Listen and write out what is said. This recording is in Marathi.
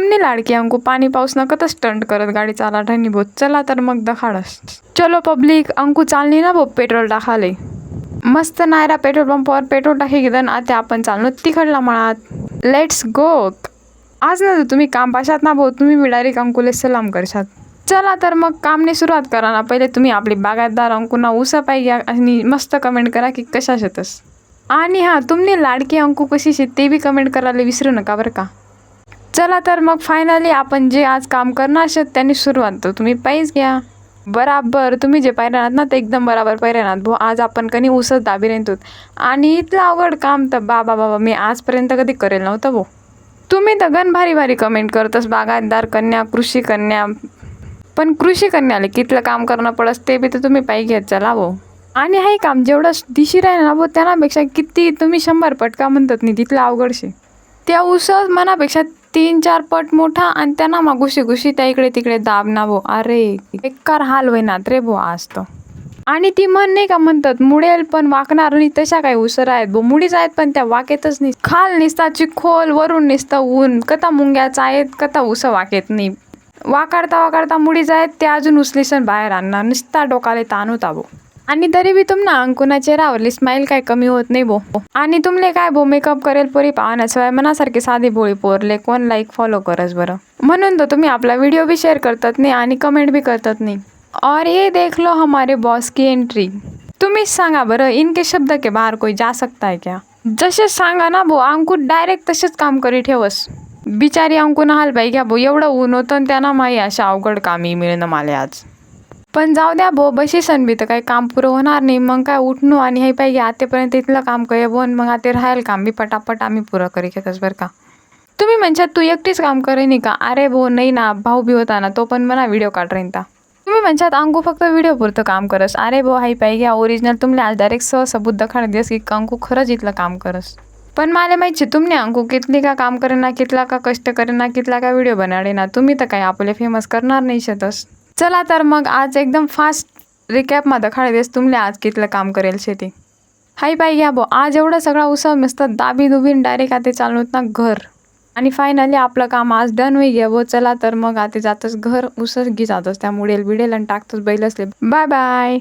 तुमने लाडकी अंकू पाणी पाऊस नकत स्टंट करत गाडी चाला ठरणी भो. चला तर मग दखाडस. चलो पब्लिक, अंकू चालली ना भो पेट्रोल टाकाले. मस्त नायरा पेट्रोल पंपावर पेट्रोल टाकी घेतन आता आपण चाललो तिकडला मळात. Let's go. आज ना तुम्ही काम पाशात ना भाऊ, तुम्ही मी डायरेक्ट अंकुले सलाम करशात. चला तर मग कामने सुरुवात करा ना. पहिले तुम्ही आपली बागायतदार अंकुना उसा पाहिजे आणि मस्त कमेंट करा की कशा शेतस. आणि हां, तुमने लाडकी अंकू कशी शे ते बी कमेंट करायला विसरू नका बरं का. चला तर मग फायनली आपण जे आज काम करणार आहात त्यांनी सुरुवात तर तुम्ही पाहिजे घ्या. बराबर तुम्ही जे पाहिजे ना ते एकदम बराबर पाहिजे ना भाऊ. आज आपण कधी उसच दाबी राहतो आणि इथलं अवघड काम तर बाबा मी आजपर्यंत कधी करेल नव्हतं भाऊ. तुम्ही तर गण भारी भारी कमेंट करतस बागायतदार कन्या, कृषी कन्या. पण कृषी कन्याले कितलं काम करणं पडस ते बी तर तुम्ही पाहिजे घेत चला भाऊ. आणि हे काम जेवढं दिशी राहील ना भाऊ त्यापेक्षा किती तुम्ही 100 पट का म्हणतात नाही तिथलं अवघडशे. त्या उसळ मनापेक्षा 3-4 पट मोठा आणि त्यांना मग घुशी त्या इकडे तिकडे दाब ना भाऊ. अरे बेकार हाल होईनात रे भाऊ आज तर. आणि ती म्हण नाही का म्हणतात मुडेल पण वाकणार नाही, तशा काही उसर आहेत भाऊ. मुडीच आहेत पण त्या वाकेतच नाही. खाल निसता चिखोल, वरून निसता ऊन. कथा मुंग्याचा आहेत, कथा उस वाकेत नाही. वाकाडता मुडीच आहेत ते अजून उचलीसन बाहेर आणणार. नुसता डोकाले ताण होता भाऊ. आणि तरी बी तुमना अंकुना चेहऱ्यावरली स्माईल काय कमी होत नाही भो. आणि तुमले काय भो मेकअप करेल पोरी पाहण्याशिवाय मनासारखी साधी भोळी पोरले कोण लाईक फॉलो करस बरं. म्हणून तर तुम्ही आपला व्हिडिओ भी शेअर करतात नाही आणि कमेंट भी करतात नाही. और ये देख लो हमारे बॉस की एंट्री. तुम्हीच सांगा बरं, इनके शब्द के बाहर कोई जा सकता है क्या. जसे सांगा ना भो, अंकू डायरेक्ट तसेच काम करी ठेवस. बिचारी अंकुना हाल बाई घ्या भो. एवढं ऊन होतं त्यांना माही अशा अवघड कामी मिळणं मला आज. पण जाऊ द्या भो, बशी सण तर काही काम पुरं होणार नाही. मग काय उठणू आणि हे पाहिजे आतेपर्यंत इथलं काम करे बोन मग आता राहील काम बी पटापट आम्ही पुरं करी घेतच बरं का. तुम्ही म्हणशात तू एकटीच काम करे नाही का. अरे भो नाही ना, भाऊ बी होता ना तो पण मला व्हिडिओ काढ राहीन ता. तुम्ही म्हणशात अंकू फक्त व्हिडिओ पुरतं काम करस. अरे भो हाई पाहिजे ओरिजिनल तुमले आज डायरेक्ट सबूत दखाड दिस की अंकू खरंच इथलं काम करस. पण मला माहिती तुमने अंकू कितली का काम करे ना, कितला का कष्ट करे ना, कितला का व्हिडिओ बनाडे ना. तुम्ही तर काही आपले फेमस करणार नाही शेतस. चला तर मग आज एकदम फास्ट रिकॅपमध्ये खाडे देस तुमले आज कितलं काम करेल शेती. हाई बाई घ्या भो, आज एवढा सगळा उसळ मस्त दाबी दुबीन डायरेक्ट आता चालवत ना घर. आणि फायनली आपलं काम आज डन होई घ्या भो. चला तर मग आता जातच घर उसळ घी जातच त्या मुडेल बिडेल आणि टाकतच बैल असले. Bye bye.